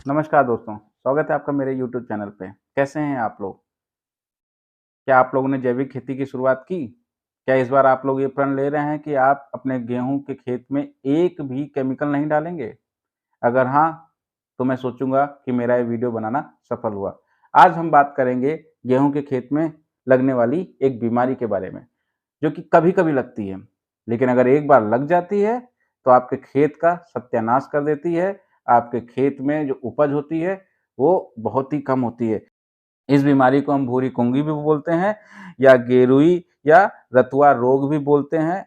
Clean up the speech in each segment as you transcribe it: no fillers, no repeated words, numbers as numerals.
नमस्कार दोस्तों, स्वागत है आपका मेरे यूट्यूब चैनल पे। कैसे हैं आप लोग? क्या आप लोगों ने जैविक खेती की शुरुआत की? क्या इस बार आप लोग ये प्रण ले रहे हैं कि आप अपने गेहूँ के खेत में एक भी केमिकल नहीं डालेंगे? अगर हाँ, तो मैं सोचूँगा कि मेरा ये वीडियो बनाना सफल हुआ। आज हम बात करेंगे गेहूँ के खेत में लगने वाली एक बीमारी के बारे में, जो कि कभी-कभी लगती है, लेकिन अगर एक बार लग जाती है, तो आपके खेत का सत्यानाश कर देती है। आपके खेत में जो उपज होती है, वो बहुत ही कम होती है। इस बीमारी को हम भूरी कुंगी भी बोलते हैं या गेरुई या रतुआ रोग भी बोलते हैं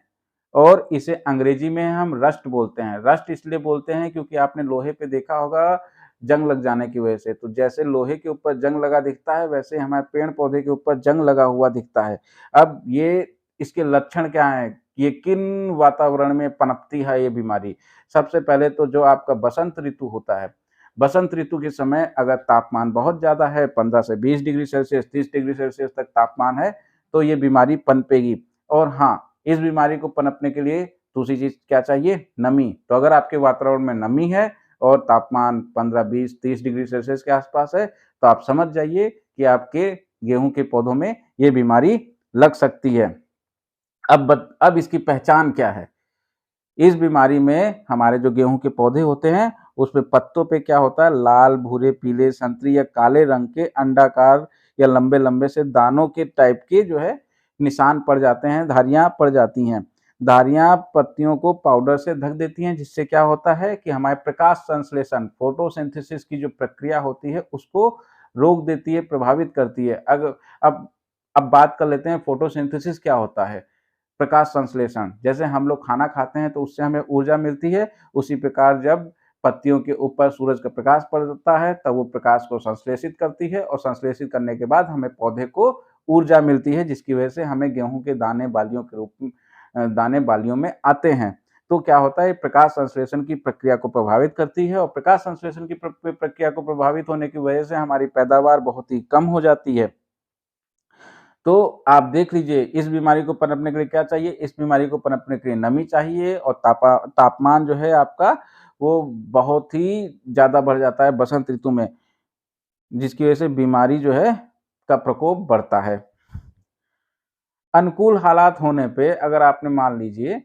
और इसे अंग्रेजी में हम रस्ट बोलते हैं। रस्ट इसलिए बोलते हैं क्योंकि आपने लोहे पे देखा होगा जंग लग जाने की वजह से। तो जैसे लोहे के ऊपर जंग लगा दिखता है वैसे हमारे पेड़-पौधे के ऊपर जंग लगा हुआ दिखता है। अब ये इसके लक्षण क्या हैं? ये किन वातावरण में पनपती है ये बीमारी? सबसे पहले तो जो आपका बसंत ऋतु होता है, बसंत ऋतु के समय अगर तापमान बहुत ज़्यादा है 15 से 20 डिग्री सेल्सियस 30 डिग्री सेल्सियस तक तापमान है तो ये बीमारी पनपेगी। और हाँ, इस बीमारी को पनपने के लिए दूसरी चीज़ क्या चाहिए? नमी। तो अगर आपके वातावरण में नमी है और तापमान 15, 20, 30 डिग्री सेल्सियस के आसपास है तो आप समझ जाइए कि आपके गेहूँ के पौधों में ये बीमारी लग सकती है। अब इसकी पहचान क्या है? इस बीमारी में हमारे जो गेहूँ के पौधे होते हैं, उसपे पत्तों पे क्या होता है लाल, भूरे, पीले, संतरी या काले रंग के अंडाकार या लंबे-लंबे से दानों के टाइप के जो है निशान पड़ जाते हैं, धारियाँ पड़ जाती हैं। धारियाँ पत्तियों को पाउडर से ढक देती हैं जिससे क्या होता है कि हमारे प्रकाश संश्लेषण फोटोसिंथेसिस की जो प्रक्रिया होती है उसको रोक देती है, प्रभावित करती है। अब अब बात कर लेते हैं फोटोसिंथेसिस क्या होता है? प्रकाश संश्लेषण। जैसे हम लोग खाना खाते हैं तो उससे हमें ऊर्जा मिलती है, उसी प्रकार जब पत्तियों के ऊपर सूरज का प्रकाश पड़ता है तब वो प्रकाश को संश्लेषित करती है और संश्लेषित करने के बाद हमें पौधे को ऊर्जा मिलती है जिसकी वजह से हमें गेहूँ के दाने बालियों के रूप में दाने बालियों में आते हैं। तो क्या होता है प्रकाश संश्लेषण की प्रक्रिया को प्रभावित करती है और प्रकाश संश्लेषण की प्रक्रिया को प्रभावित होने की वजह से हमारी पैदावार बहुत ही कम हो जाती है। तो आप देख लीजिए इस बीमारी को पनपने के लिए क्या चाहिए? इस बीमारी को पनपने के लिए नमी चाहिए और तापमान जो है आपका वो बहुत ही ज़्यादा बढ़ जाता है बसंत ऋतु में, जिसकी वजह से बीमारी जो है का प्रकोप बढ़ता है। अनुकूल हालात होने पे अगर आपने मान लीजिए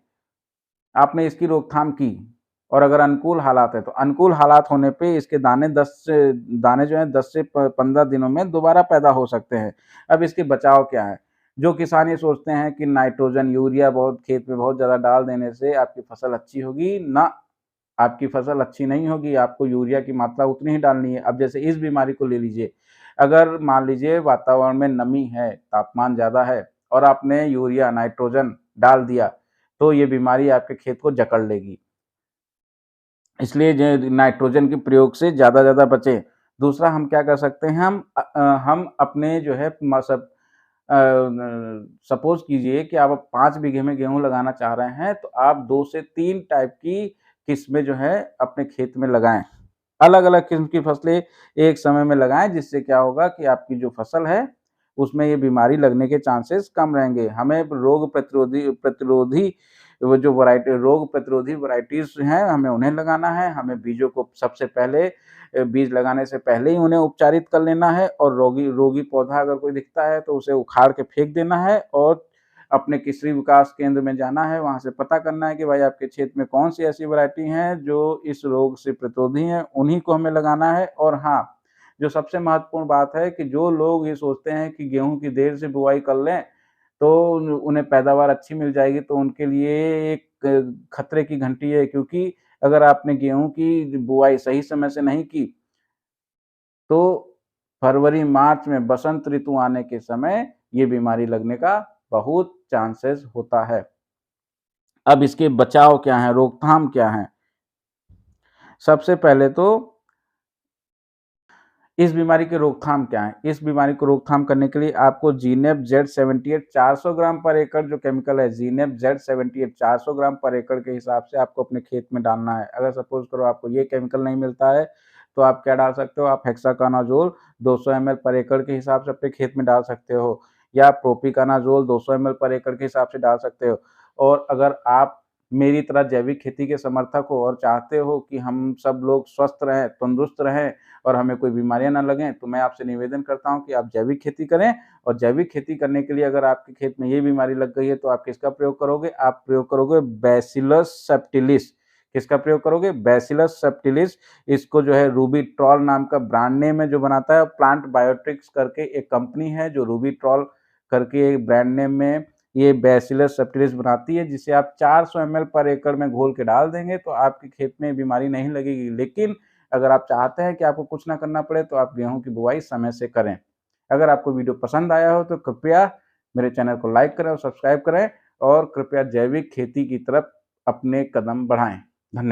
आपने इसकी रोकथाम की और अगर अनुकूल हालात है तो अनुकूल हालात होने पे इसके दाने जो हैं 10 से 15 दिनों में दोबारा पैदा हो सकते हैं। अब इसके बचाव क्या है? जो किसान ये सोचते हैं कि नाइट्रोजन, यूरिया बहुत खेत में बहुत ज़्यादा डाल देने से आपकी फसल अच्छी होगी, ना आपकी फसल अच्छी नहीं होगी, आपको यूरिया की मात्रा उतनी ही डालनी है। अब जैसे इस बीमारी को ले लीजिए, अगर मान लीजिए वातावरण में नमी है, तापमान ज़्यादा है और आपने यूरिया, नाइट्रोजन डाल दिया, तो ये बीमारी आपके खेत को जकड़ लेगी। इसलिए जो नाइट्रोजन के प्रयोग से ज़्यादा बचें। दूसरा हम क्या कर सकते हैं हम अपने जो है सपोज़ कीजिए कि आप 5 बीघे में गेहूँ लगाना चाह रहे हैं, तो आप 2 से 3 टाइप की किस्में जो है अपने खेत में लगाएँ। अलग-अलग किस्म की फसलें एक समय में लगाएँ, जिससे क्या होगा कि आपकी जो फसल है, उसमें ये बीमारी लगने के चांसेस कम रहेंगे। हमें रोग प्रतिरोधी प्रतिरोधी वो जो वैरायटी रोग प्रतिरोधी वैराइटीज़ हैं, हमें उन्हें लगाना है। हमें बीजों को सबसे पहले बीज लगाने से पहले ही उन्हें उपचारित कर लेना है और रोगी रोगी पौधा अगर कोई दिखता है, तो उसे उखाड़ के फेंक देना है और अपने कृषि विकास केंद्र में जाना है, वहाँ से पता करना है कि भाई आपके क्षेत्र में कौन-सी ऐसी वैरायटी हैं जो इस रोग से प्रतिरोधी हैं, उन्हीं को हमें लगाना है। और हाँ, जो सबसे महत्वपूर्ण बात है कि जो लोग ये सोचते हैं कि गेहूँ की देर से बुआई कर लें, तो उन्हें पैदावार अच्छी मिल जाएगी, तो उनके लिए एक खतरे की घंटी है क्योंकि अगर आपने गेहूँ की बुआई सही समय से नहीं की, तो फरवरी, मार्च में बसंत ऋतु आने के समय ये बीमारी लगने का बहुत चांसेस होता है। अब इसके बचाव क्या हैं, रोकथाम क्या हैं? सबसे पहले तो इस बीमारी की रोकथाम क्या है? इस बीमारी को रोकथाम करने के लिए आपको जीनेप Z78 400 ग्राम पर एकड़ जो केमिकल है जीनेप Z78 400 ग्राम पर एकड़ के हिसाब से आपको अपने खेत में डालना है। अगर सपोज़ करो आपको ये केमिकल नहीं मिलता है, तो आप क्या डाल सकते हो, आप हेक्साकोनाज़ोल 200 ml पर एकड़ के हिसाब से अपने खेत में डाल सकते हो या प्रोपिकोनाज़ोल 200 ml पर एकड़ के हिसाब से डाल सकते हो। और अगर आप मेरी तरह जैविक खेती के समर्थक हो और चाहते हो कि हम सब लोग स्वस्थ रहें, तंदुरुस्त रहें और हमें कोई बीमारियाँ ना लगें, तो मैं आपसे निवेदन करता हूँ कि आप जैविक खेती करें। और जैविक खेती करने के लिए अगर आपके खेत में ये बीमारी लग गई है, तो आप किसका प्रयोग करोगे? आप प्रयोग करोगे बैसिलस सेप्टिलिस। किसका प्रयोग करोगे? बैसिलस सेप्टिलिस। इसको जो है रूबीट्रॉल नाम का ब्रांड नेम है जो बनाता है। प्लांट बायोटिक्स करके एक कंपनी है जो रूबीट्रॉल करके एक ब्रांड नेम में ये बैसिलस सेप्टिलिस बनाती है, जिसे आप 400 ml पर एकड़ में घोल के डाल देंगे तो आपके खेत में बीमारी नहीं लगेगी। लेकिन अगर आप चाहते हैं कि आपको कुछ ना करना पड़े, तो आप गेहूं की बुआई समय से करें। अगर आपको वीडियो पसंद आया हो तो कृपया मेरे चैनल को लाइक करें और सब्सक्राइब करें, और कृपया जैविक खेती की तरफ अपने कदम बढ़ाएं। धन्यवाद।